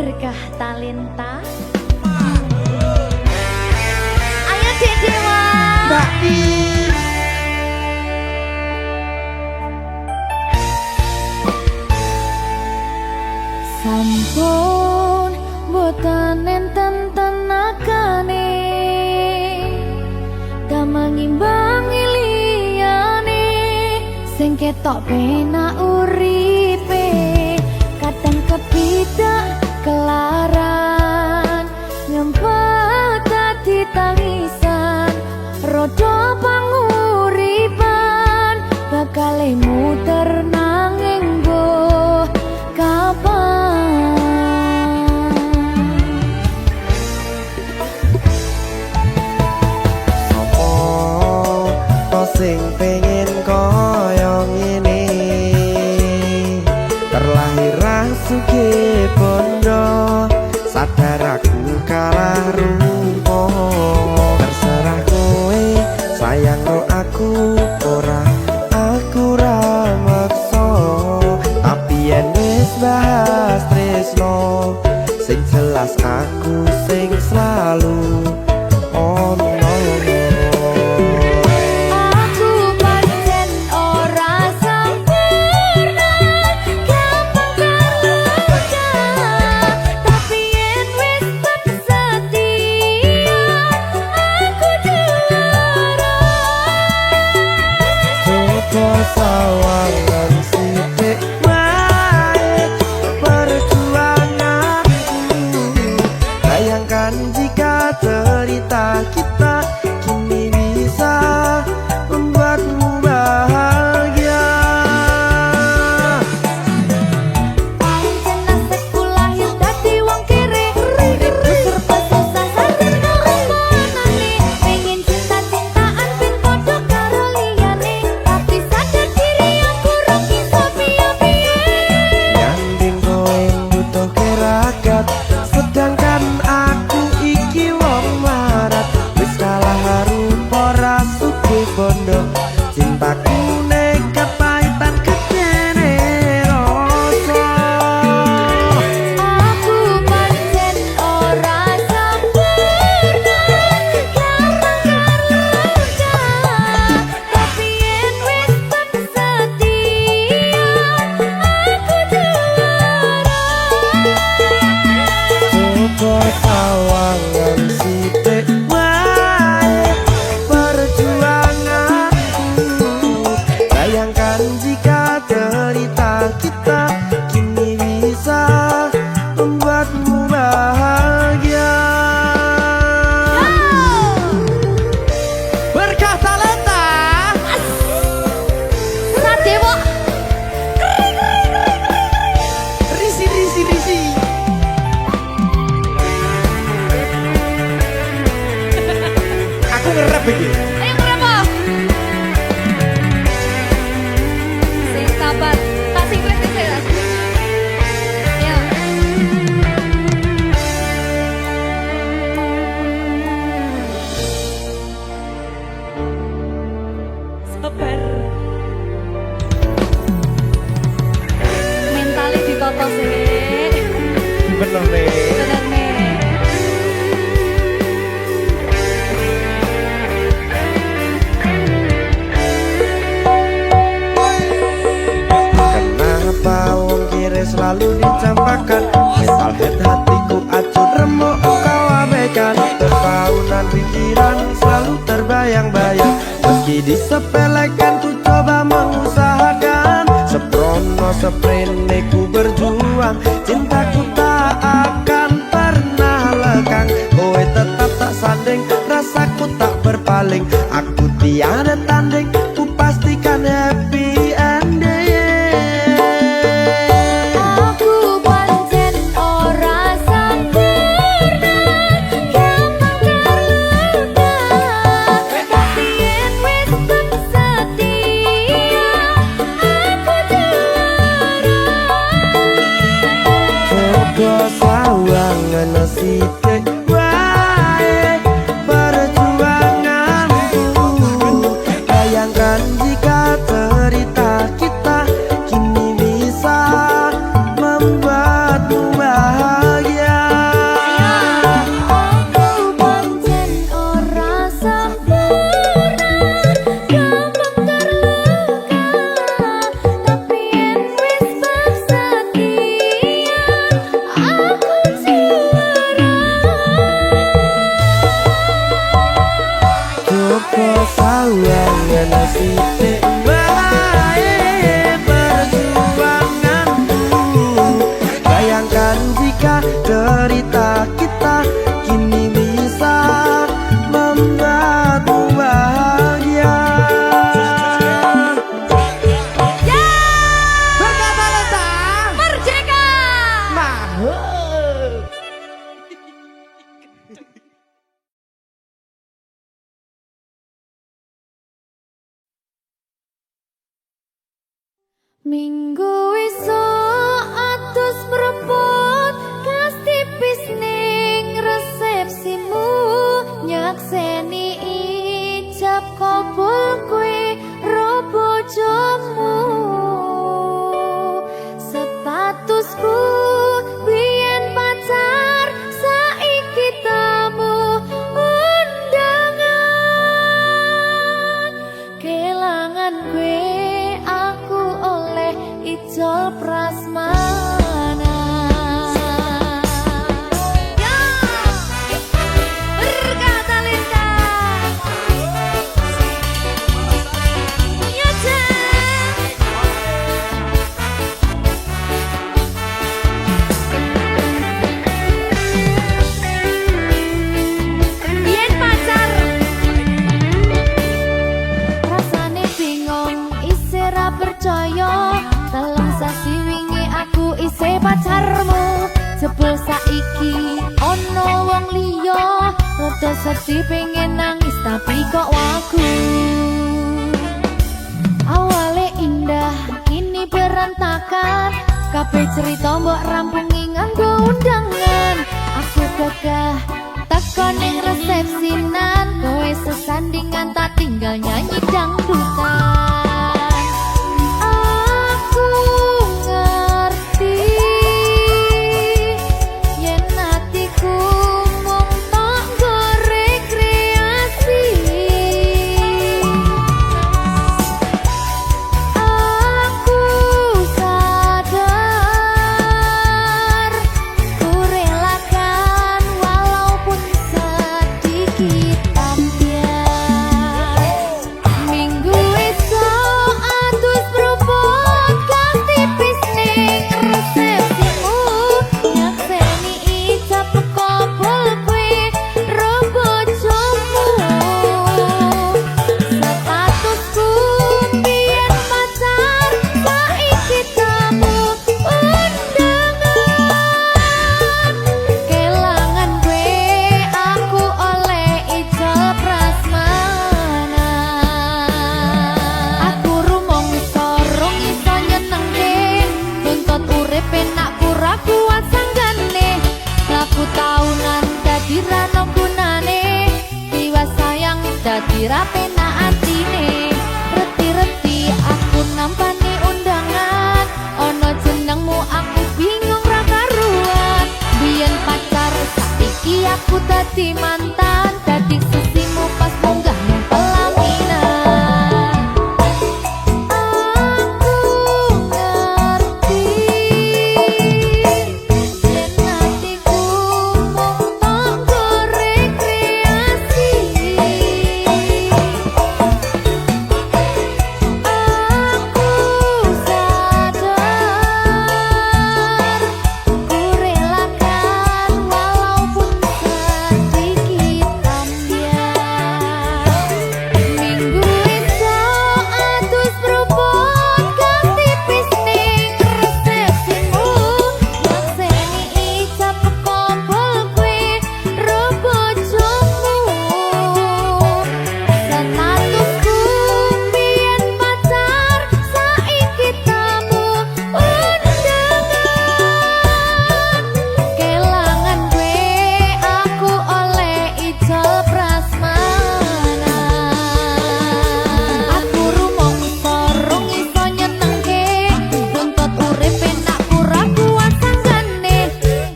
Berkah talenta. Ayo Dek Dewa. Mbak Di. Sampun boten enten tenagane damang imbangi liyane sing ketok penak uripe kadang kepidak kelaran ngempet dadi tangisan rodo panguripan bakal muter nanging mbuh kapan. Sing pengen koyo ngene terlahir sugih bondo sadar aku kalah rupa terserah kowe sayang no aku ora maksa tapi yen wis bahas tresno sing jelas aku sing selalu ono. Sawangan sithik wae perjuanganku bayangkan jika cerita kita kini bisa membuatmu bahagia. Pancen nasibku lahir dadi wong kere uripku serba susah sadar kepanane pengen cinta-cintaan ben padha karo liyane tapi sadar diri aku rong iso piye-piye. Nyanding kowe butuh keragat sedangkan aku iki wong marat wis kalah rupa ra sugih bondo cintaku nekat pahitan kedene rasa. Aku pancen ora sempurna gampang karo tapi yen wis setia aku juara. Coba sawangan sithik wae perjuanganku bayangkan jika cerita kita kini bisa membuatmu bahagia. Berkah talenta Radewa risi. Aku ngerap iki. ayo berapa? Sing sabar, tak sing kritis ya. Ayo. Sabar. Mentali ditoto sih. Bener nih. Bener nih. Kenapa wong kiri selalu dicampakkan mental head hatiku acur remuk kau abaikan terpaunan pikiran selalu terbayang-bayang meski disepelekan ku coba mengusahakan seprono seprene ku berjuang cintaku tak akan pernah lekang kowe tetap tak sanding rasaku tak berpaling aku tiada tanding ku pastikan happy ending. Aku pancen ora sempurna gampang terluka tapi yen wis setia aku juara. Coba sawangan sithik wae perjuanganku bayangkan jika cerita kita kini bisa membuatmu bahagia. Minggu esuk atus mrepot kas tipis ning resepsimu nyakseni ijab kabul kowe ro bojomu statusku biyen pacar saiki tamu undangan kelangan kowe aku oleh ijol prasmanan. Ya, berkata Linda. Ya, biyen pacar rasane bingung isih ra percaya telung sasi wingi aku isih pacarmu jebul saiki ono wong liya rada sedih pengen nangis tapi kok wagu awale indah kini berantakan kabeh cerita mbok rampungi nganggo undangan aku gagah teko ning resepsinan kowe sesandingan tak tinggal nyanyi dangdutan aku ngerti yen atiku mung tok nggo rekreasi aku sadar ku relakan walaupun sedikit ambiar minggu esok atus propot kas tipis ning resepsimu nyakseni ijab kabul kowe ro bojomu statusku biyen pacar saiki tamu undangan kelangan kowe aku oleh ijol prasmanan aku rumangsa rong iso nyenengke tuntut urip enak pura kuat sanggane laku taunan dadi ra ono gunane tiwas sayang dadi ra penak atine reti-reti aku nampani undangan ono jenengmu aku bingung ra karuan biyen pacar saiki aku dadi mantan dadi sesimu pas munggah ning pelaminan aku ngerti yen atiku mung tok nggo rekreasi aku sadar ku relakan walaupun sedikit ambiar minggu esok atus propot kas tipis ning resepsimu nyakseni ijab kabul kowe ro bojomu statusku biyen pacar saiki tamu undangan kelangan kowe aku oleh ijol prasmanan aku rumangsa rong iso nyenengke tuntut urip enak pura kuat sanggane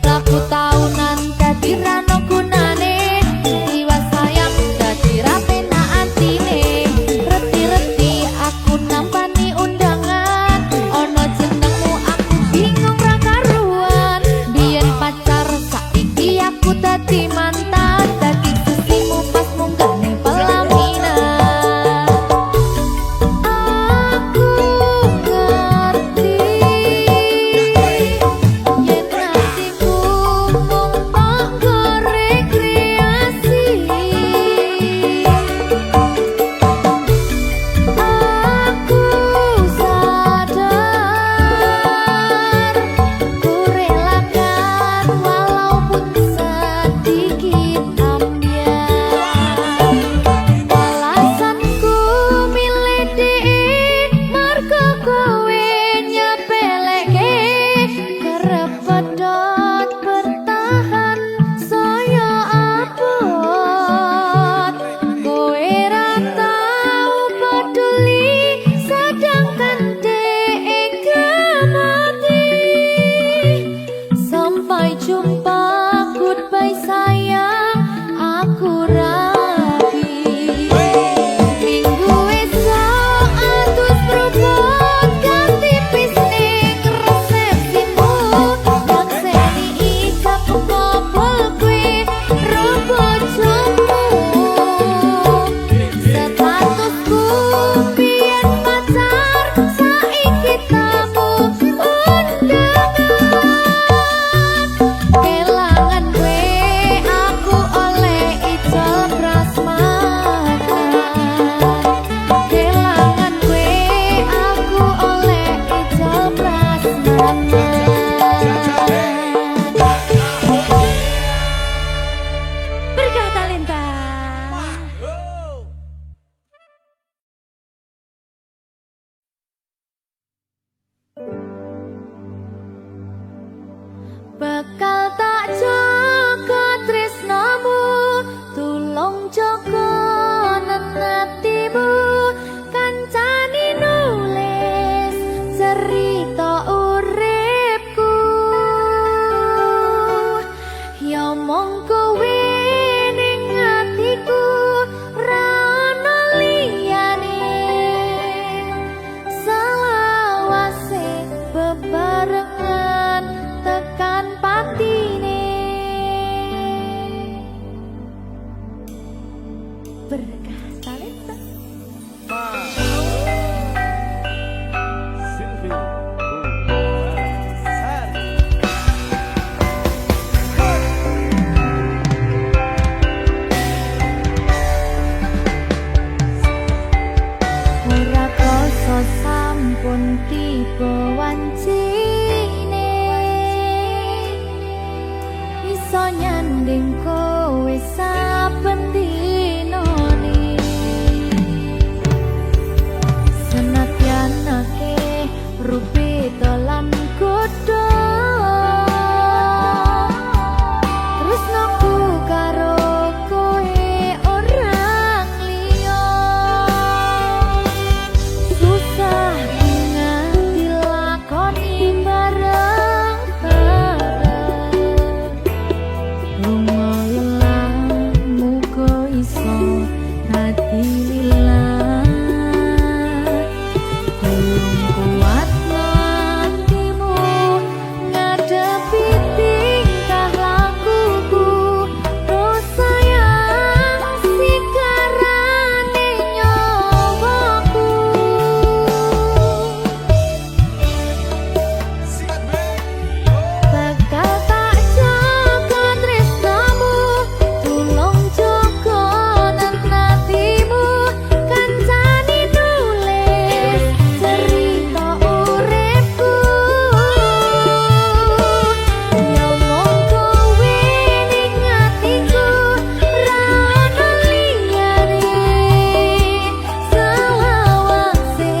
laku taunan dadi ra ono gunane tiwas sayang dadi ra penak atine reti-reti aku nampani undangan ono jenengmu aku bingung ra karuan biyen pacar saiki aku dadi mantan dadi sesimu pas munggah ning pelaminan aku ngerti yen atiku mung tok nggo rekreasi aku sadar ku relakan walaupun sedikit kowe ning atiku ra ono liyane selawase bebarengan tekan patine berkah talenta ora koso sampun tiba wancine iso nyanding kowe saben dinane senadyan akeh rupi dolan godho tresnaku karo kowe orang liya susah nganti lakoni bareng-bareng lumayan muga iso hati lillah belum kuat hatimu ngadepi tingkah lakuku dosa yang sikarane nyawaku bakal tak jaga tresnamu tulung jaga nantimu kancani nulis cerita uripku nyomong kowe ning atiku ra ono liyane selawase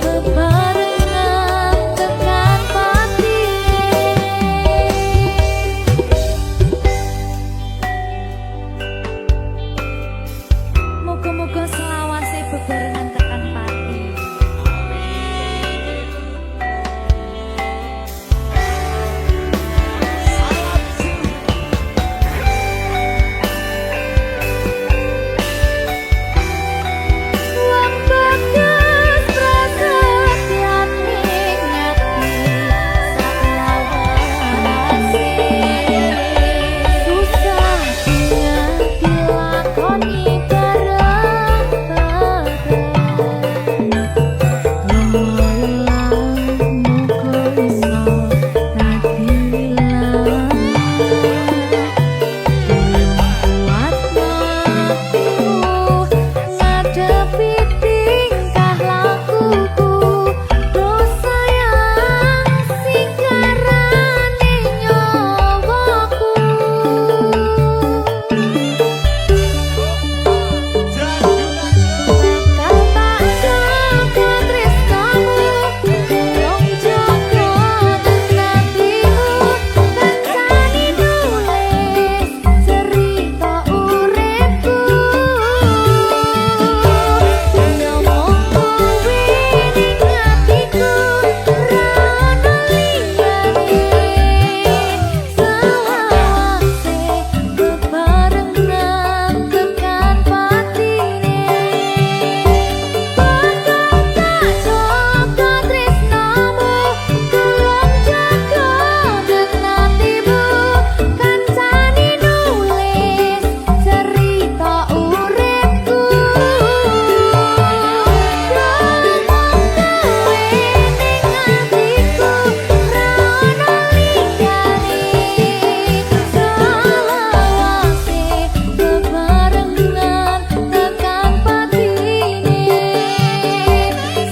bebarengan tekan patine muga-muga selawase bebarengan tekan pati wong bagas prasetyan ning ati selawase susah nganti lakoni bareng-bareng lumayan muga iso hati lillah kuat hatimu ngadepi tingkah lakuku dosa yang sikarane nyawaku bakal tak jaga tresnamu tulung jaga nantimu kancani nulis cerita uripku nyomong kowe ning atiku ra ono liyane selawase bebarengan tekan patine bakal tak jaga tresnamu tulung jaga nantimu kancani nulis cerita uripku nyomong kowe ning atiku ra ono liyane selawase bebarengan tekan patine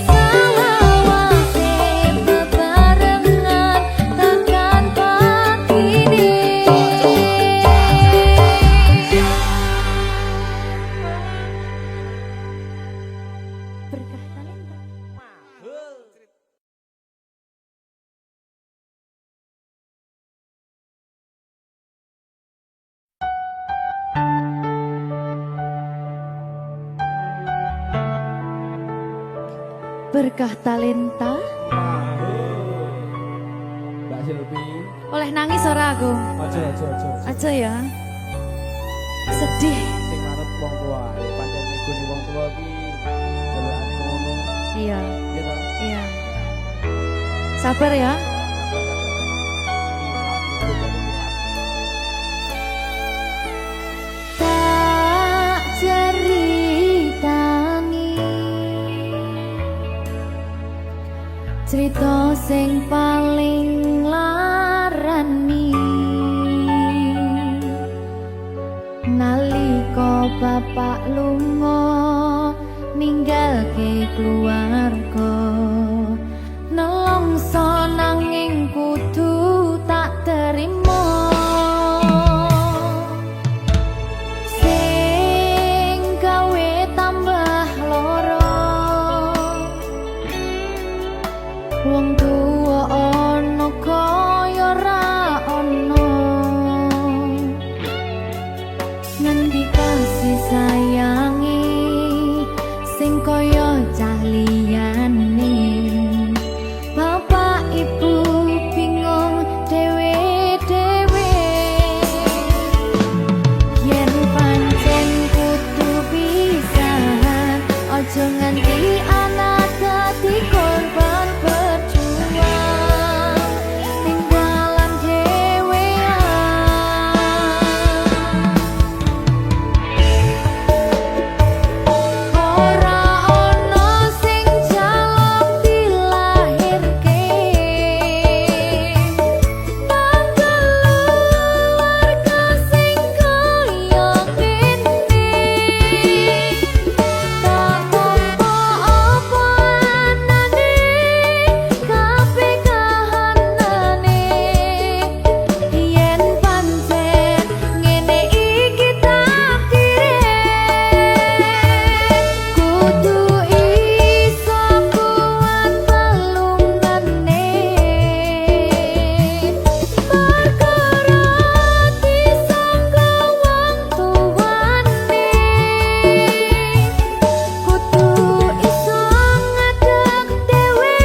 selawase bebarengan tekan patine berkah talenta berkah talenta Mbak Silvi, oleh nangis ora aku aja. aja ya Sabar ya. Tak ceritani cerita sing paling larani nalika bapak lunga ninggalke keluarga nelongso nanging kudu tak terima sing gawe tambah loro wong tuwa ana kaya ra ana ngendi kasih sayangi sing kaya cah liyane bapak ibu bingung dewe-dewe yen pancen kudu pisahan aja nganti anak dadi korban berjuang tinggalan dhewean ora ana sing jaluk dilahirke nang keluarga sing kaya kene tak tampa apa anane kabeh kahanane yen pancen ngene iki takdire kudu iso kuat pelungane perkara disangka wong tuwane kudu iso ngadeg dhewe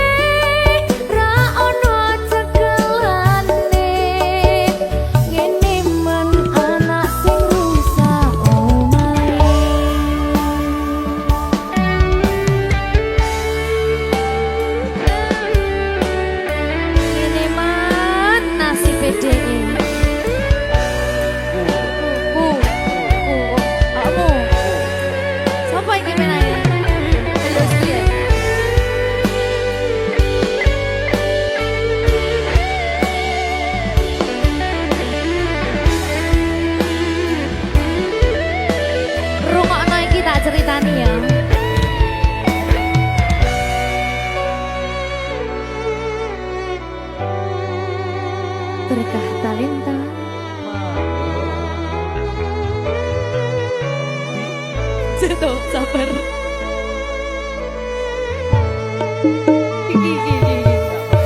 ra ono cekelane ngene men anak sing rusak omahe ngene man nasib dhewe kamu sapa iki menae terus piye rungokno iki tak ceritani ya berkah talenta Ceto, sabar.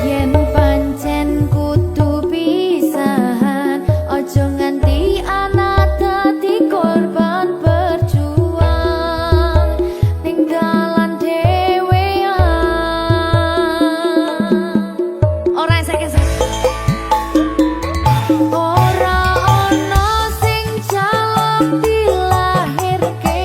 Yen pancen kudu pisahan aja nganti anak dadi korban berjuang tinggalan dhewean ora esek-esek ora ana sing jaluk dilahirke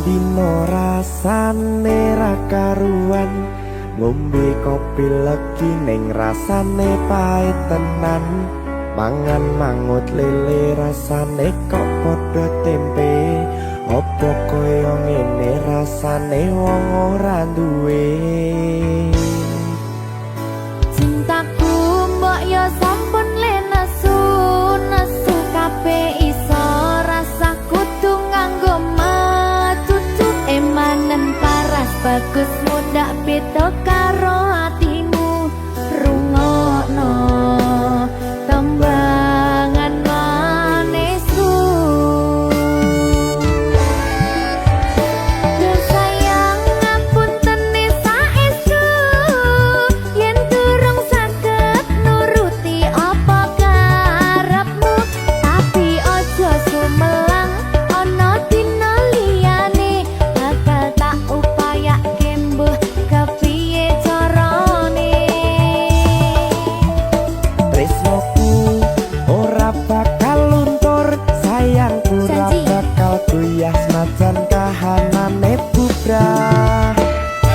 dino rasane ra karuan, ngombe kopi legi ning rasane pahit tenan, mangan mangut lele rasane kok padha tempe, opo koyo ngene rasane wong ora duwe. Cintaku mbok yo sampun le nesu kabeh iso rasa kudu nganggo matutu emanen paras bagus mudak beda karo atimu rungokno tembangan manisku. Yo sayang ngapunten saestu yen durung saged nuruti apa karepmu, tapi ojo sumelang ana dina liyane bakal tak upayake mbuh kepiye carane. Tresnoku ora bakal luntur, sayangku ora Janji. bakal goyah senajan kahanane bubrah.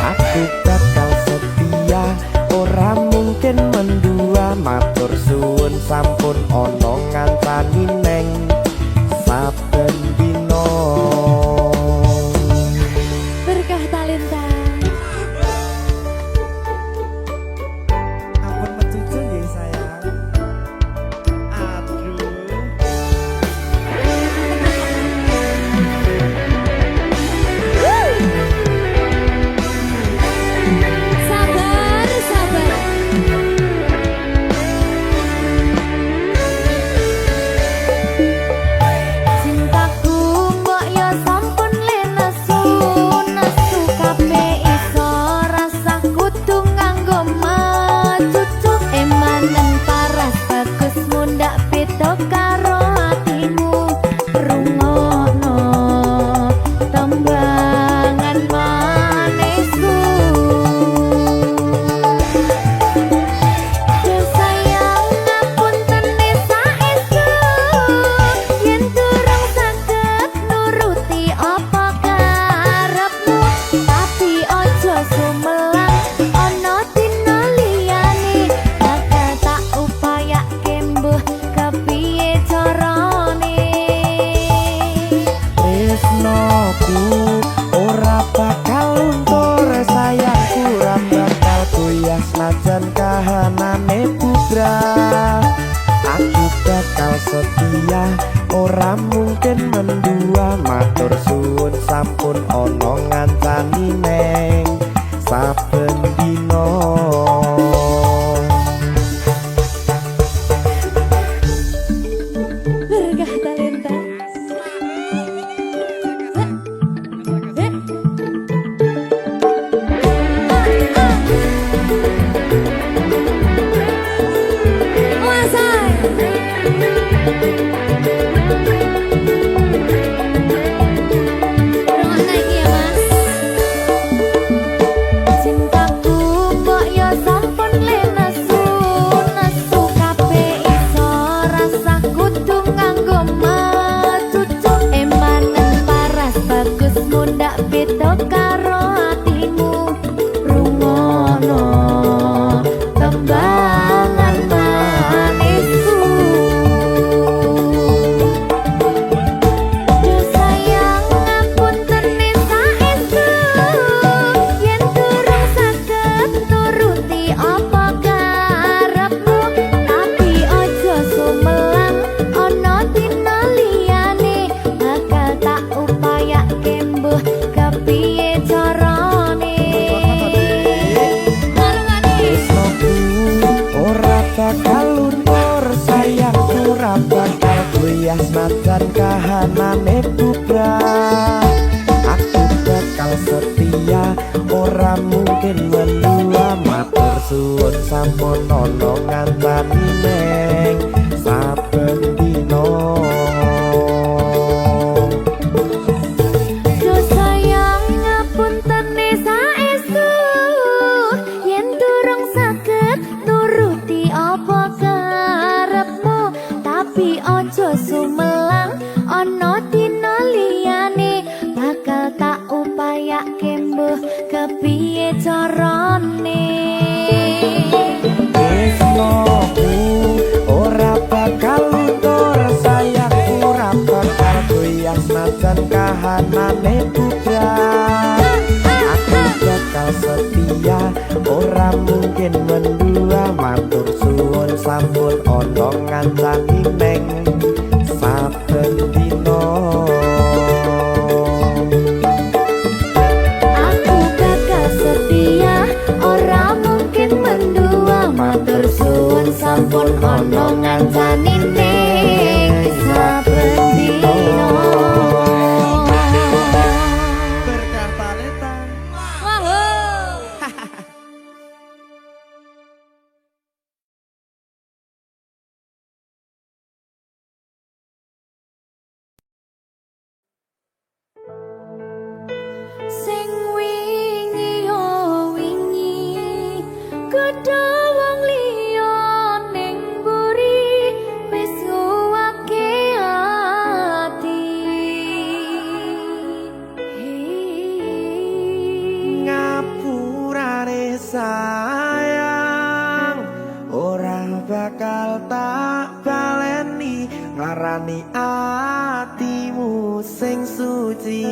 Aku bakal setia, ora mungkin mendua, matur suwun sampun ana ngancani neng saben dina. Berkah talenta. Ampun mecucu nggih sayang. Aduh. Sabar, sabar. Cintaku mbok yo sampun le nesu kabeh iso rasa kudu nganggo macucu emanen paras bagus mundak beda karo atimu rungokno tembangan manisku. Yo sayang ngapunten saestu yen durung saged nuruti apa karepmu, tapi ojo sumelang ana dina liyane bakal tak upayake mbuh kepiye carane. Tresnoku ora bakal luntur, sayangku ora bakal goyah senajan kahanane bubrah. Aku bakal setia, ora mungkin mendua, matur suwun sampun ana ngancani neng saben dina. Berkah talenta. Cintaku mbok yo sampun le nesu kabeh iso rasa kudu nganggo macucu emanen paras bagus mundak beda karo atimu rungokno tembangan manisku. Yo sayang ngapunten saestu yen durung saged nuruti apa karepmu, tapi ojo sumelang ana dina liyane bakal tak upayake mbuh kepiye carane. Tresnoku ora bakal luntur, sayangku ora bakal goyah senajan kahanane bubrah. Aku bakal setia, ora mungkin mendua, matur suwun sampun ana ngancani neng saben dina. Yo sayang ngapunten saestu yen durung saged nuruti apa karepmu, tapi ojo sumelang ana dina liyane bakal tak jalane bubrah. Aku bakal setia ora mungkin mendua, matur suwun sampun ana ngancani neng saben dina. Aku bakal setia ora mungkin mendua, matur suwun sampun ana ngancani ning saben dina. Berkah talenta. Sing wingi yo wingi gedhe wong liya ning mburi wis nguwake ati. Ngapurane sayang ora bakal tak baleni, ngarani atimu sing suci.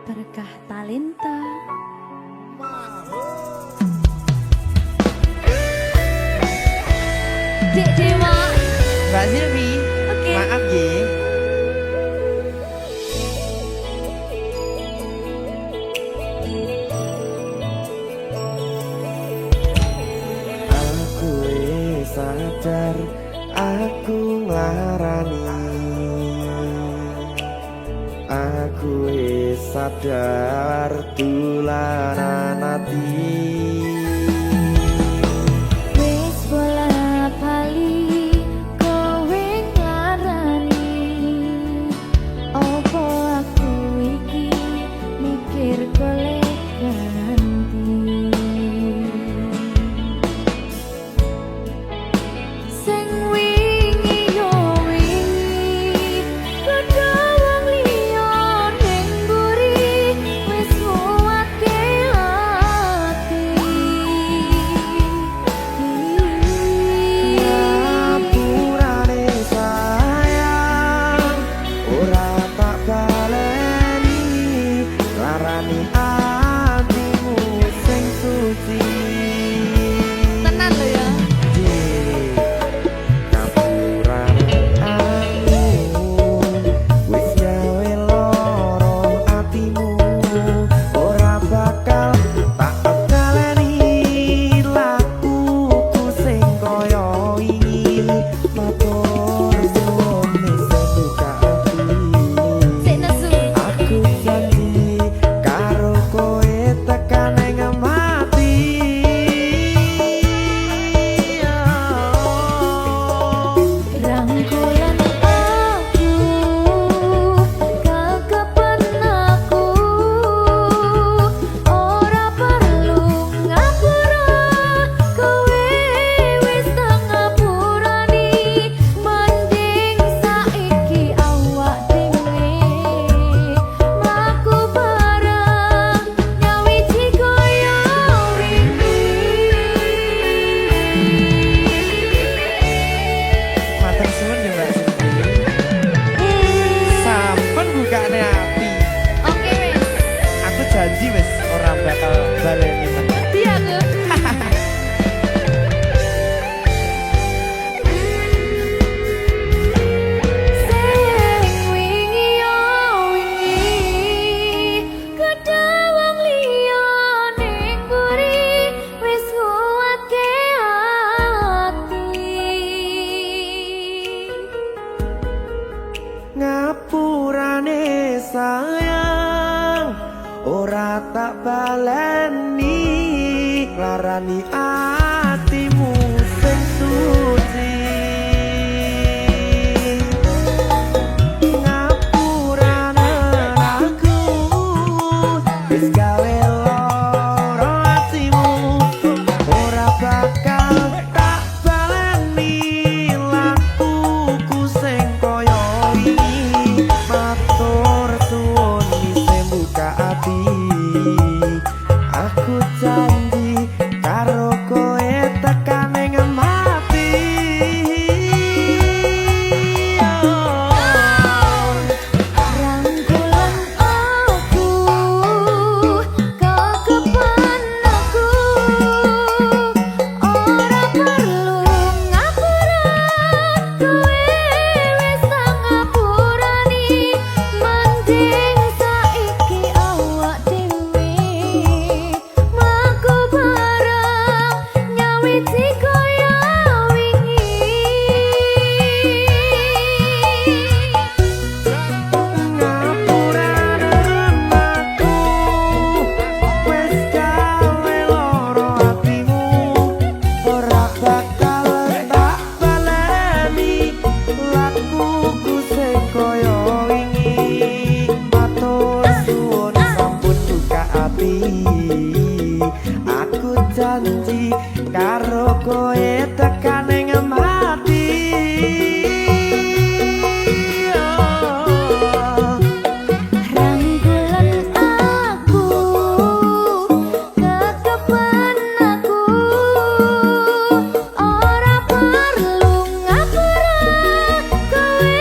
Berkah talenta. Dek Dewa. Mbak Silvi, Oke. maaf ye. Aku wis sadar, aku nglarani. Aku wis sadar dolanan ati. Wis bola bali kowe nglarani, opo aku iki mikir golek ganti. Sing wingi yo wingi gedhe wong liya ning mburi wis nguwake ati. Ngapurane sayang ora tak baleni, larani atimu sing suci. Tenan lho ya. Ngapurane aku wis gawe loro atimu, ora bakal tak baleni lakuku sing kaya wingi. Matur suwun sing buka ati. Sik nesu. Aku janji karo kowe tekan ing mati. Rangkulan aku, kekepen aku, ora perlu ngapura, kowe wis tak ngapurani, mending saiki awak dhewe mlaku bareng nyawiji koyo wingi. Matur suwun ya Mbak Silvi. Sampun bukane ati. Oke wis. Aku janji wis ora bakal baleni meneh. Dia aku. Sing wingi yo wingi gedhe wong liya ning mburi wis nguwake ati. Ngapurane sayang ora tak baleni, larani atimu sing suci. Ngapurane aku wis gawe loro atimu, ora bakal tak baleni lakuku sing kaya wingi. Matur suwun sing buka ati. Aku janji karo kowe kowe tekan ing hati. Rangkulan aku, kekepen aku, ora perlu ngapura, kowe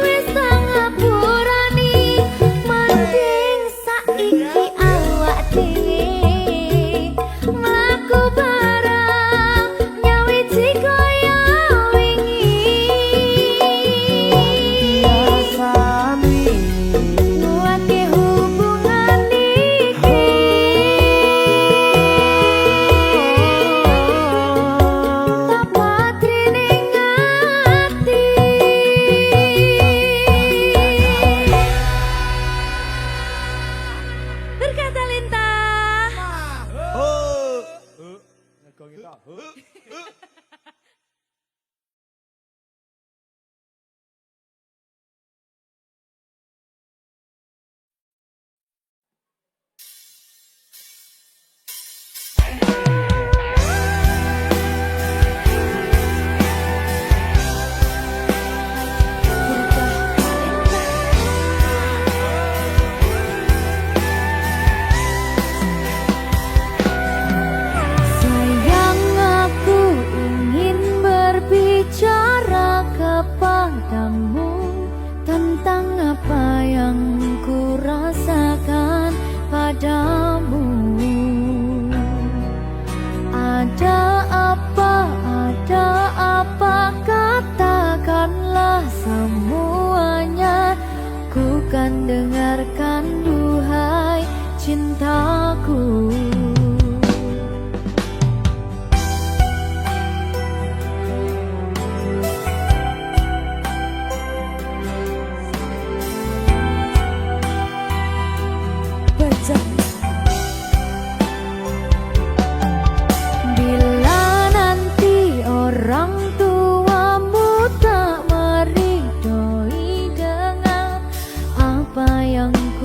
wis ngapurani. Mending saiki awak dhewe mlaku bareng nyawiji kaya wingi. Biasane Nguatke hubungan iki. Papatri ning ati. Berkata Lintang. Sayang, aku ingin berbicara kepadamu tentang apa yang ku rasakan padamu. Ada apa, katakanlah semuanya. Ku kan dengarkan, duhai cintaku. Bila nanti orang tuamu tak meridhoi dengan apa yang ku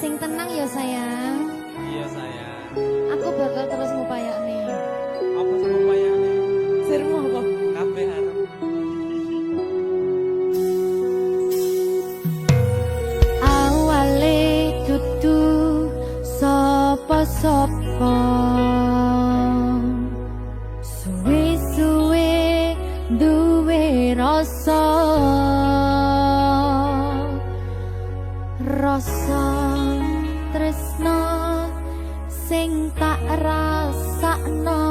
Sing tenang ya sayang. Iya sayang. Aku bakal terus ngupayakne. Apa sama upayane? Sirmu apa? Kabeh arep. Awale dudu sapa-sapa. Suwe-suwe duwe rasa. Rasa tresno sing tak rasakno.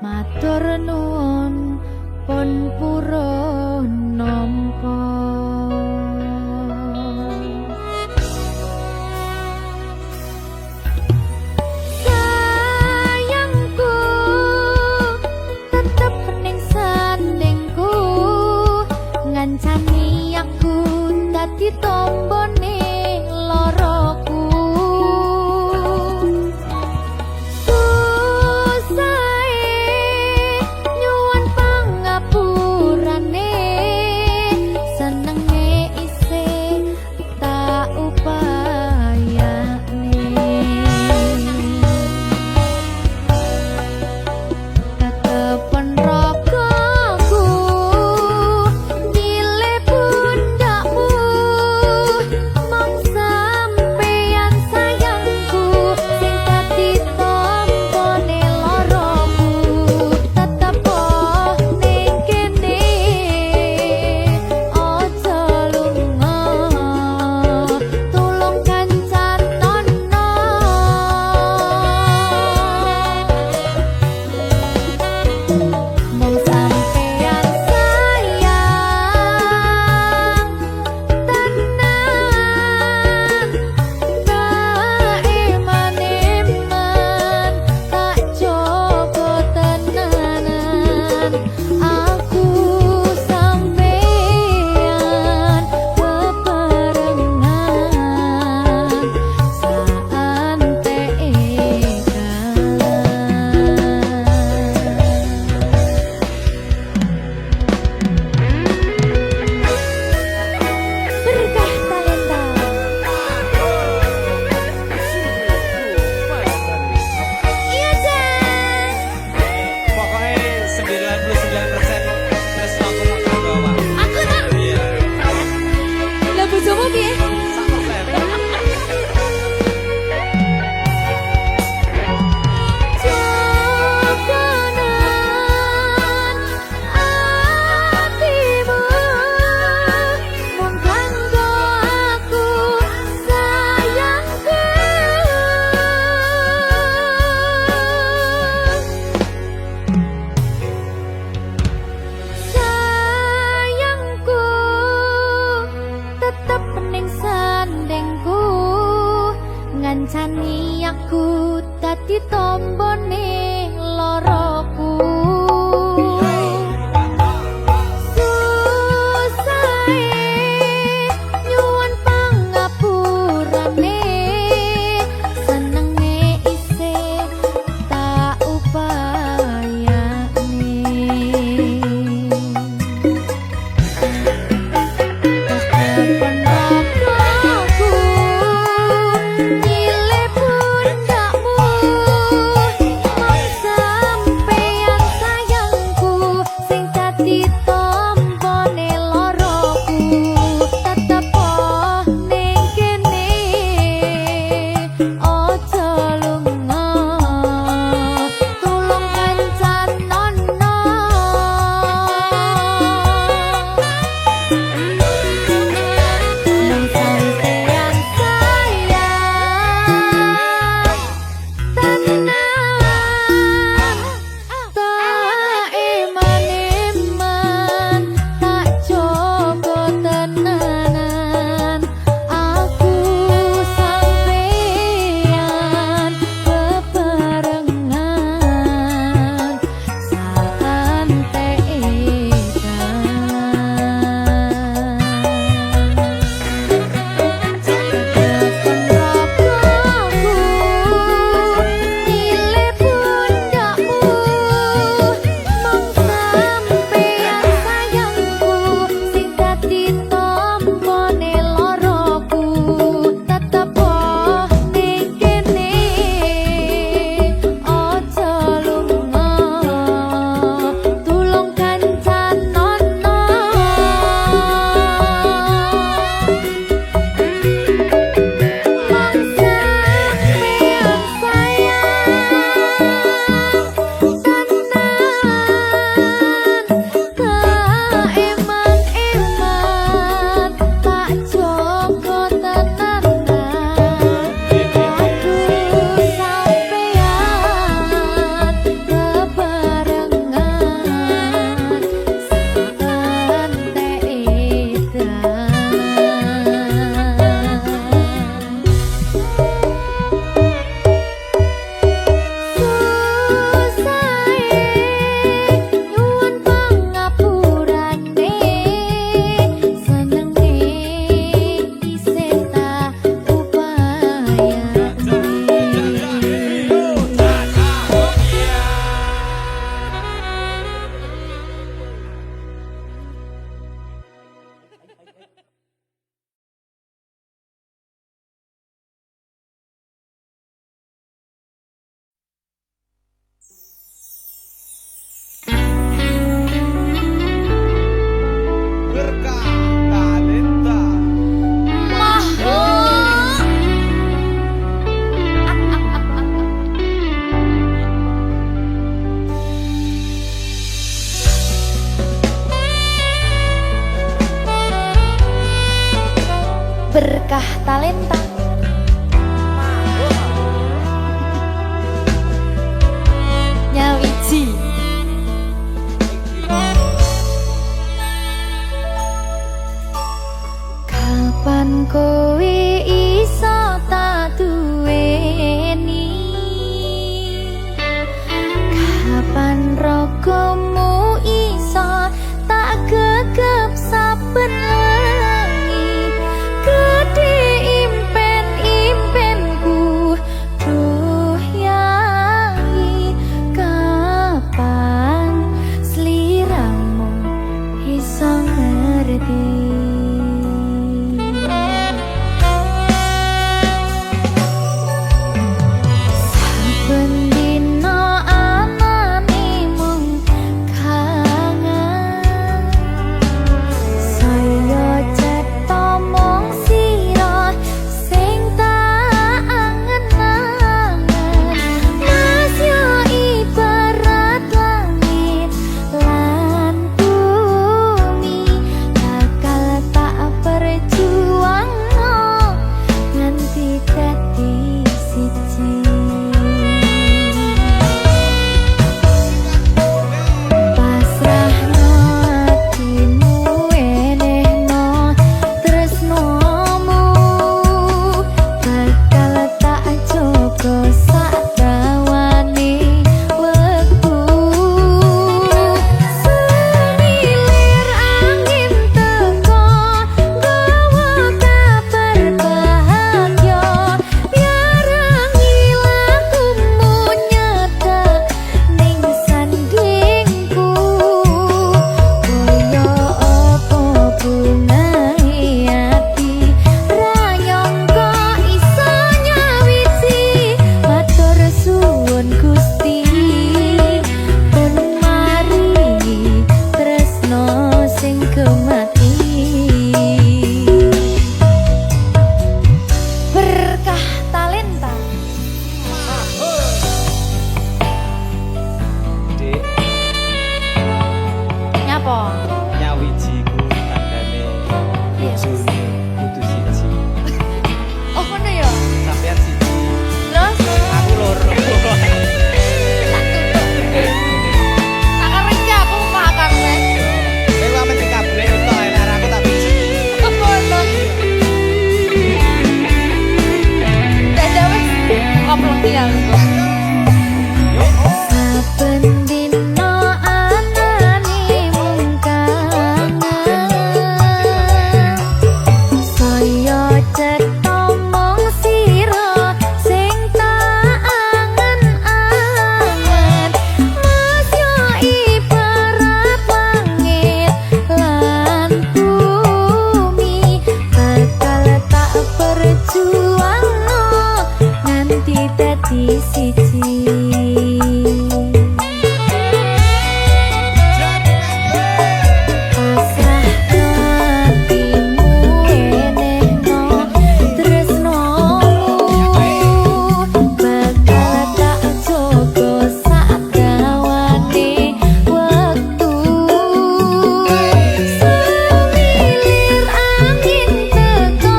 Matur nuwun pun purun nampa. Sayangku tetep ning sandingku, ngancani aku dadi tombone loroku. Nyuwun pangapurane, senenge isih tak upayane. Tetepen ragaku nyilih pundakmu, mong sampeyan sayangku sing dadi tombone loroku. Tetep ning kene aja lunga, tulung kancanono. Mong sampeyan sayang tenan, tak eman-eman, tak jaga tenanan. Aku sampeyan bebarengan saante Berkah talenta. Iya Jan. Pokoknya 99% terus aku makan bawah. Aku tak. Iya. Lah bojomu piye? 100%. Jogonan atimu mung kanggo aku sayangku. Sayangku tetep ning sandingku, ngancani aku dadi tombone loroku. Susahe nyuwun pangapurane, senenge isih tak upayane. Tetepen ragaku nyilih pundakmu, ati dadi siji. Pasrah hatimu enehno tresnomu, bakal tak jogo sak dawane wektu. Semilir angin teko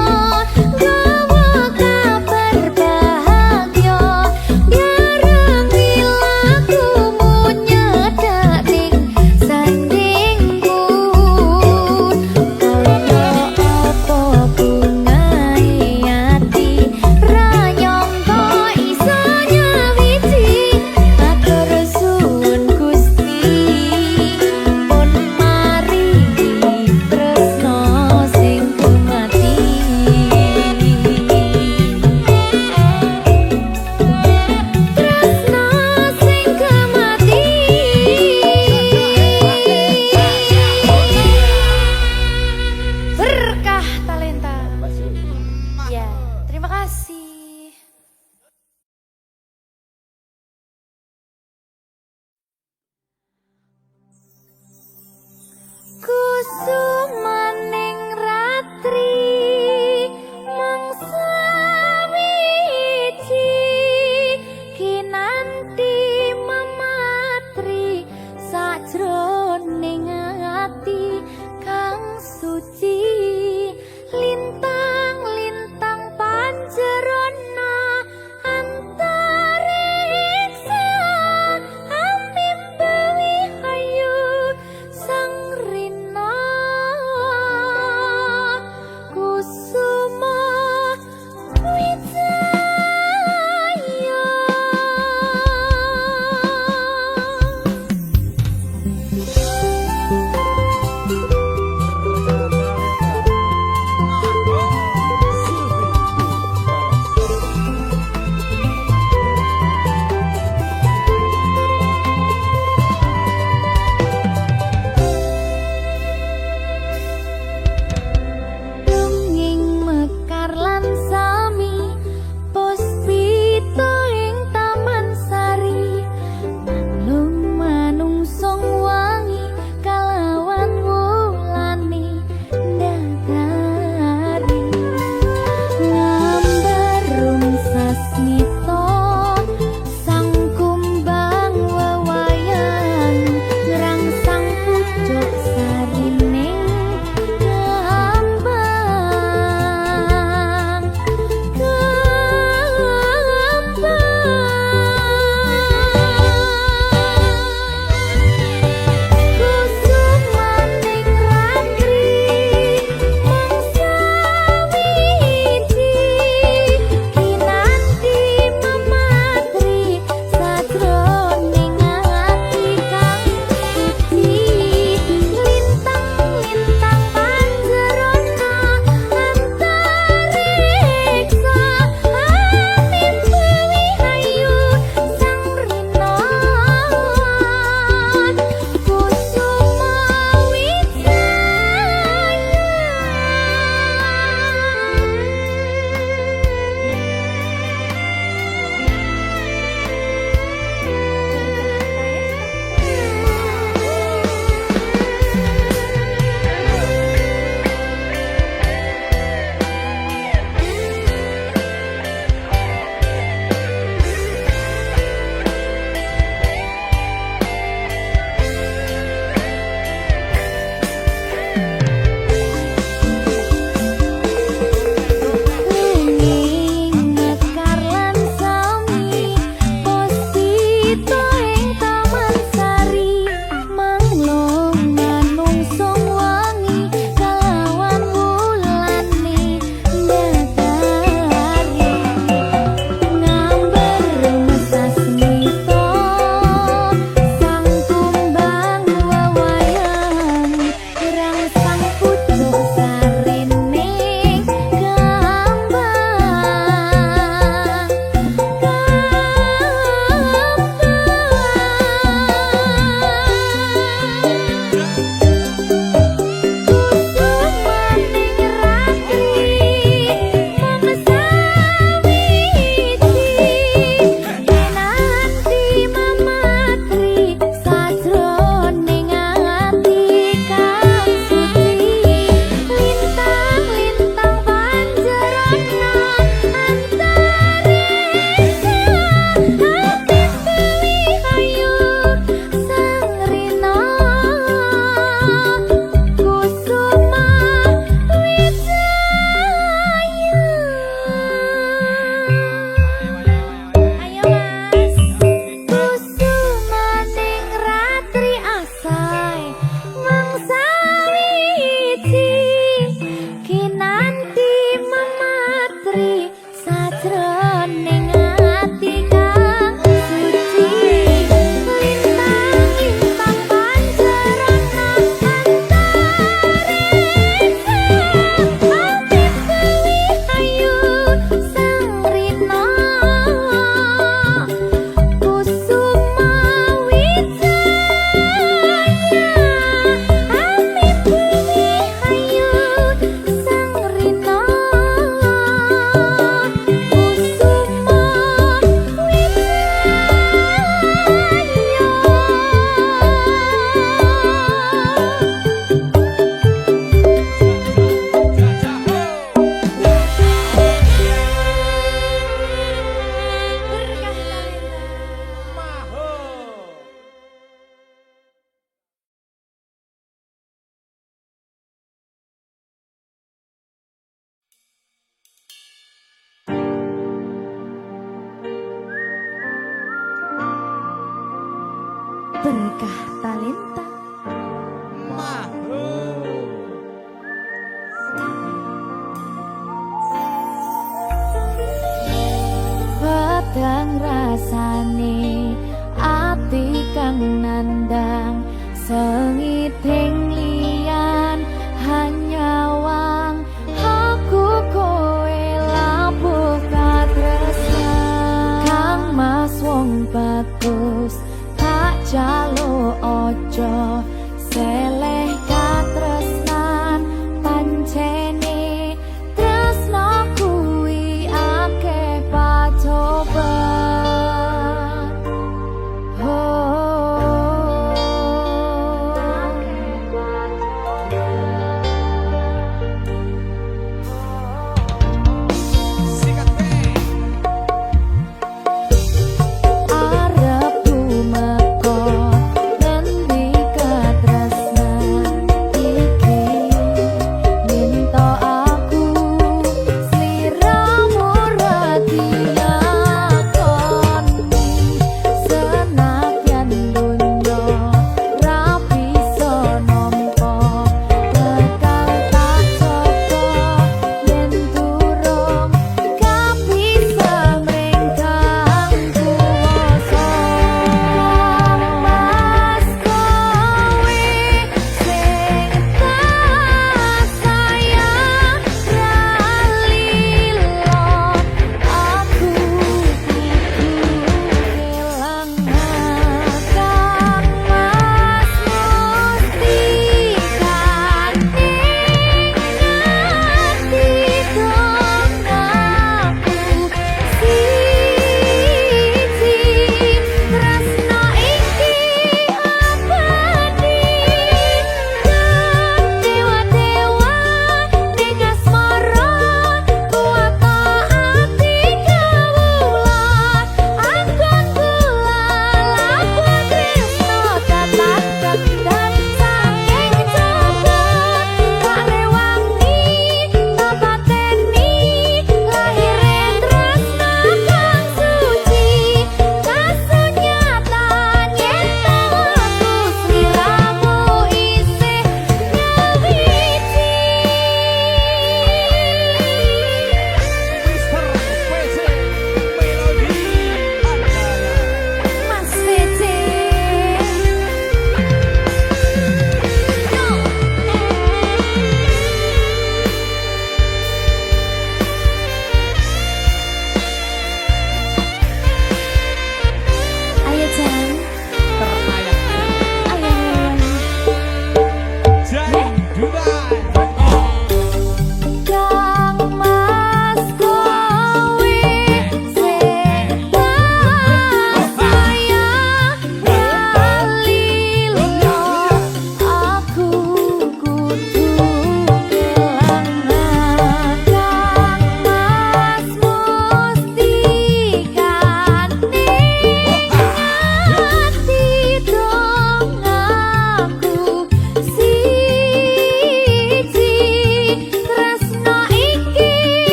gawa kabar bahagia, barengi lagumu nyedak ning sandingku. Kaya apa bungahe ati ra nyangka iso nyawiji. Matur suwun Gusti pun maringi tresno sing dumati. Tresno sing gemati. Berkah talenta. Ya, terima kasih. Kusumaning ratri mangsa wiji, kinanti mematri sajroning ati kang suci. Lintang-lintang panjero Berkah talenta. Peteng rasane ati kang nandang sengiting liyan hanya wang aku kowe labuh katresnan kang mas wong bagus tak jalo ojo seleh katresnan pancene tresno kuwi akeh pacoban. Oh,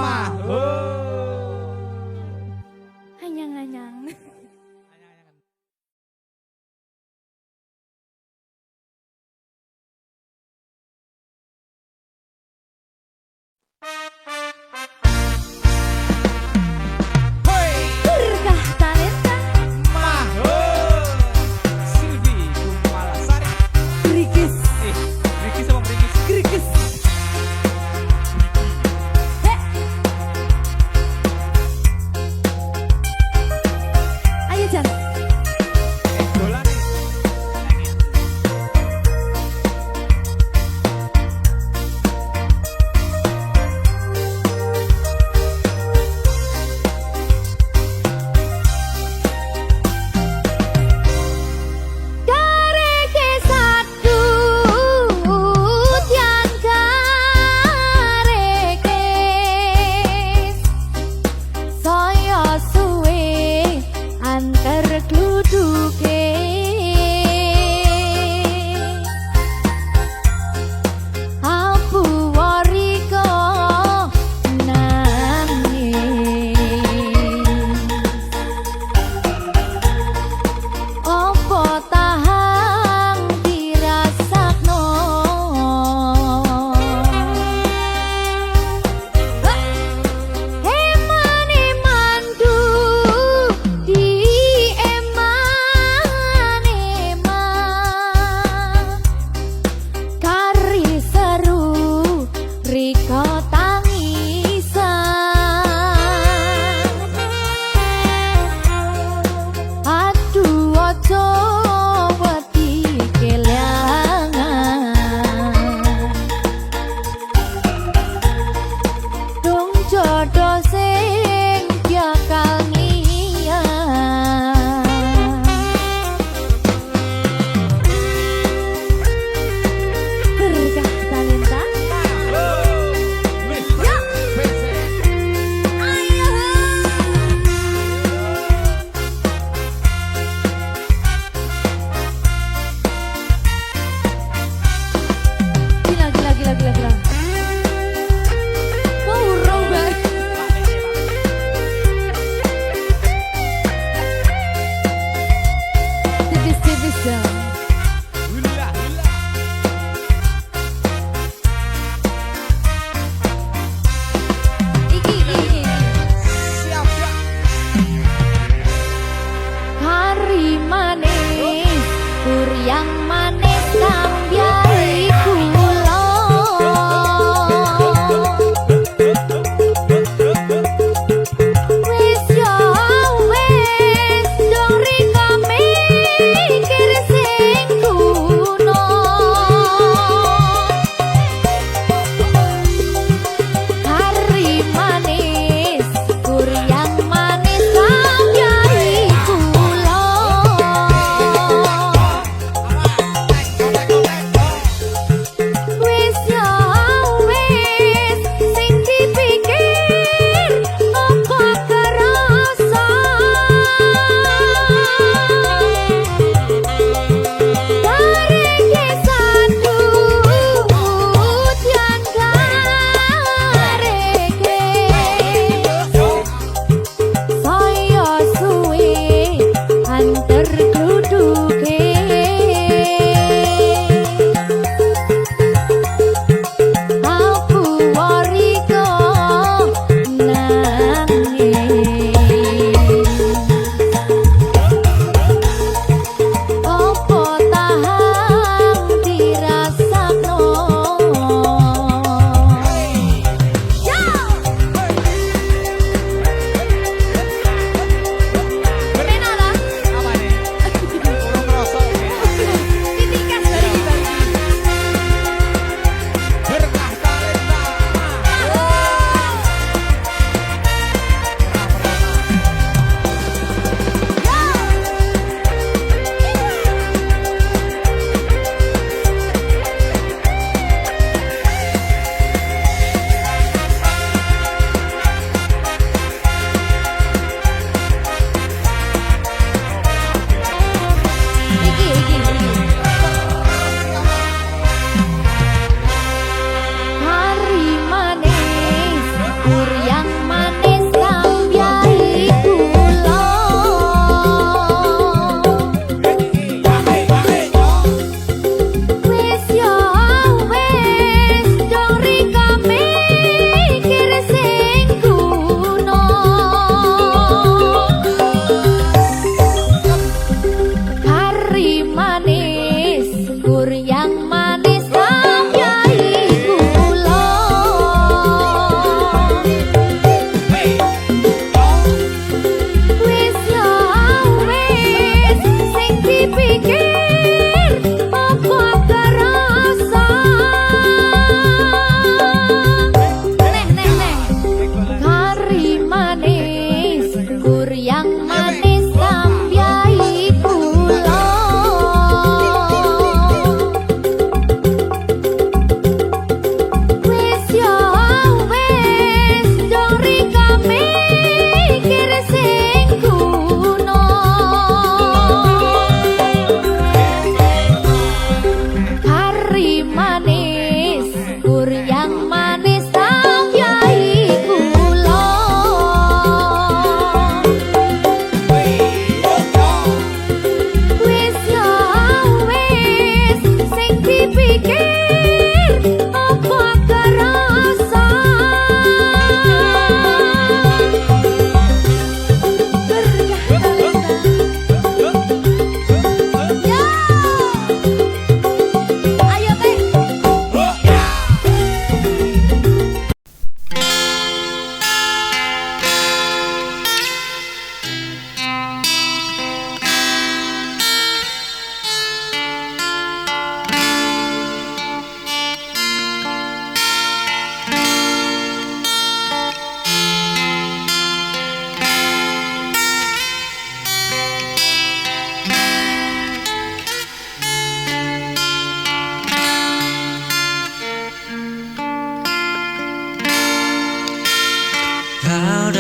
Mah. Anyang-anyang. Hoi. Dirgah talenta Mah. Silvi Kumalasari. Grigis. Riki sama Riki. Grigis.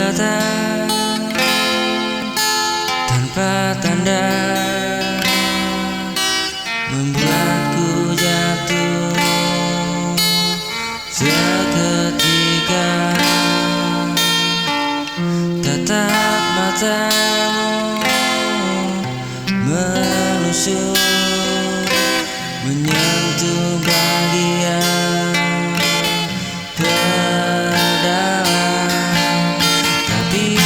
datang tanpa tanda, membuatku jatuh seketika. Tatap matamu menusuk, menyentuh bagian terdalam, tapi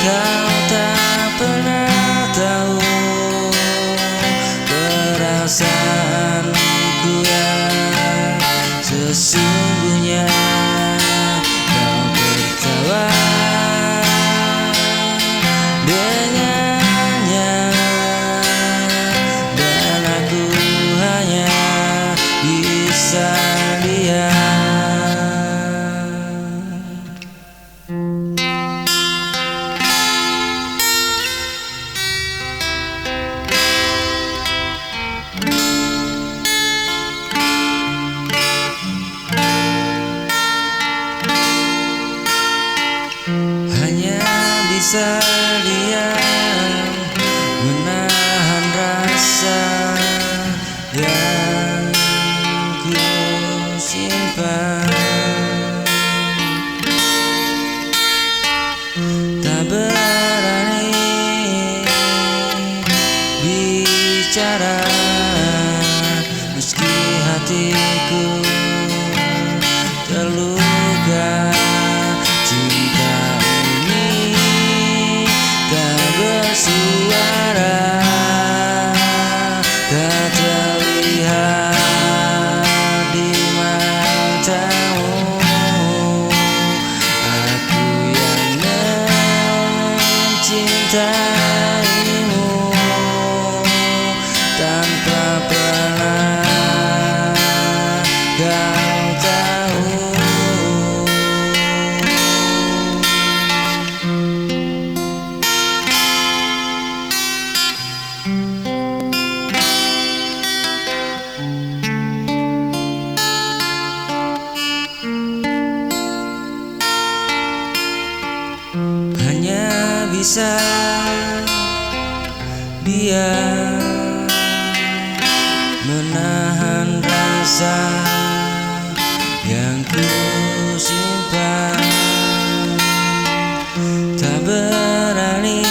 kau tak pernah tahu perasaanku yang sesungguhnya. Kau tertawa dengannya, dan aku hanya bisa diam. Hanya bisa diam, menahan rasa yang ku simpan. Tak berani bicara, meski hatiku terluka. Cinta ini tak bersuara, tak terlihat di matamu. Aku yang mencintaimu tanpa pernah kau tahu. Hanya bisa diam, menahan rasa yang ku simpan. Tak berani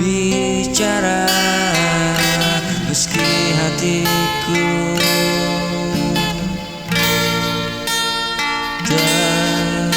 bicara, meski hatiku terluka.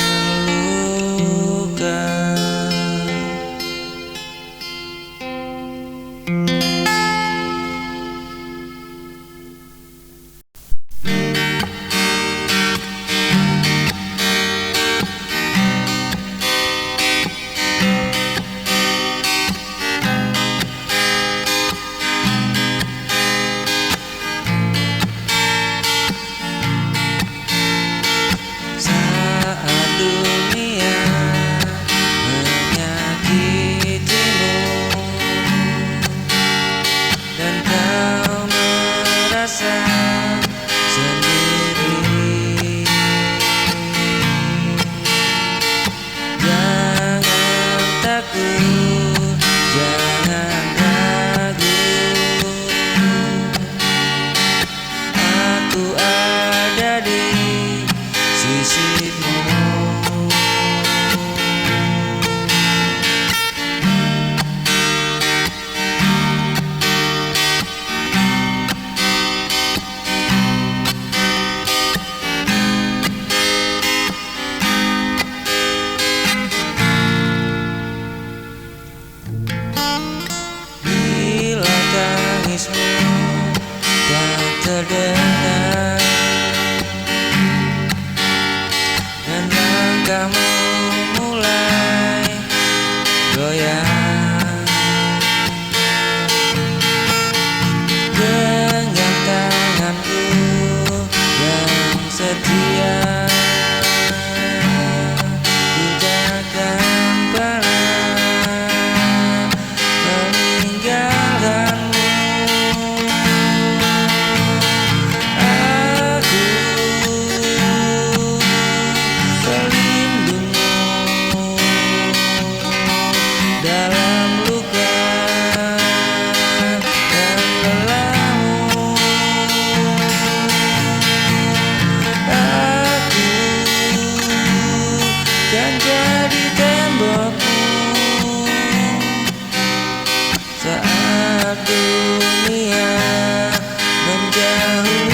Saat dunia menyakitimu dan kau merasa sendiri, jangan takut, jangan ragu. Aku ada di sisimu. Bila tangismu tak terdengar dan langkahmu mulai goyang, genggam tanganku yang setia, ku takkan pernah meninggalkanmu. Aku menjadi tembokmu saat dunia menjauhimu.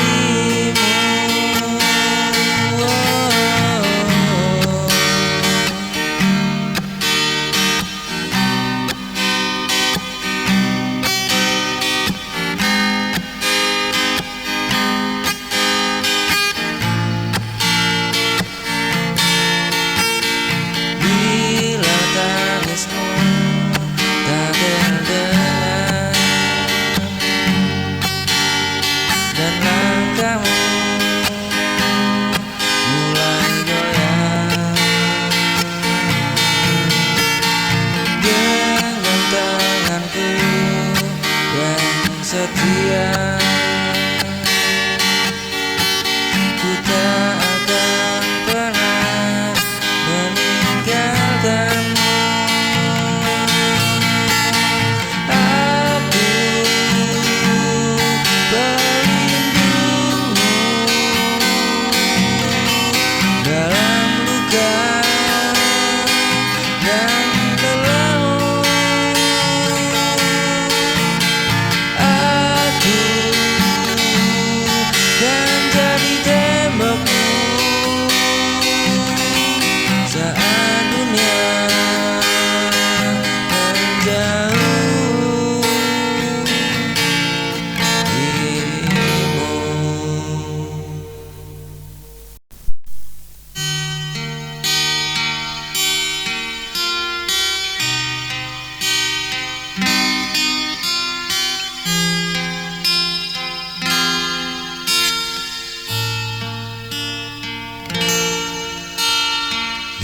Bila tangismu tak terdengar dan langkahmu mulai goyang, dengan tanganku yang setia ku tak akan pernah meninggalkanmu. Aku pelindungmu dalam luka dan lelahmu. Aku kan jadi tembokmu saat dunia menjauhimu.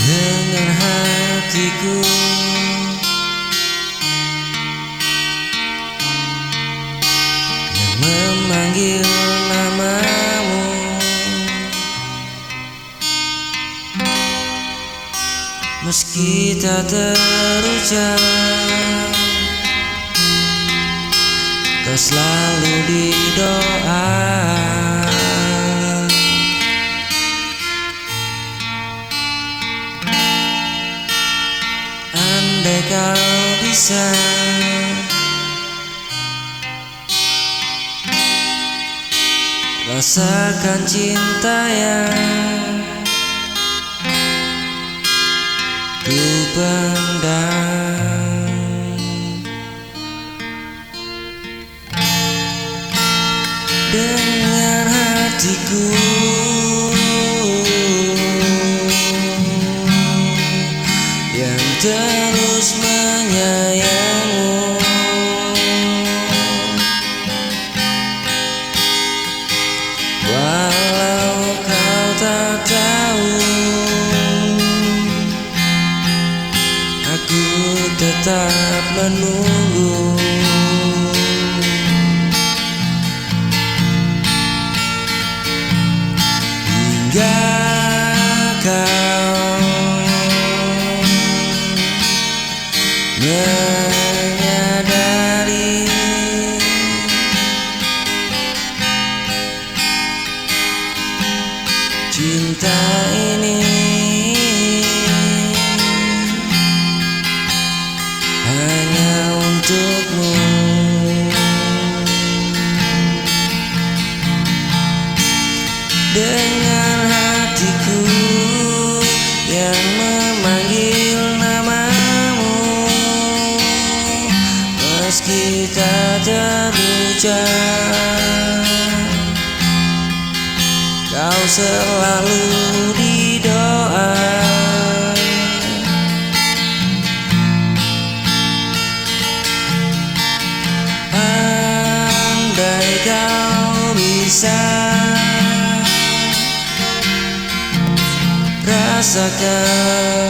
Dengan hatiku yang memanggil namamu, meski tak terucap, kau selalu di doa. Andai kau bisa rasakan cinta yang ku pendam, dengan hatiku yang terus menyayangmu. Walau kau tak tahu, aku tetap menunggu. Hingga kau menyadari cinta ini hanya untukmu. Dengan hatiku yang memanggil namamu, meski tak terucap, kau selalu di doa. Andai kau bisa rasakan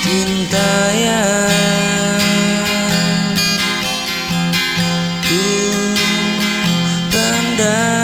cinta yang ku pendam.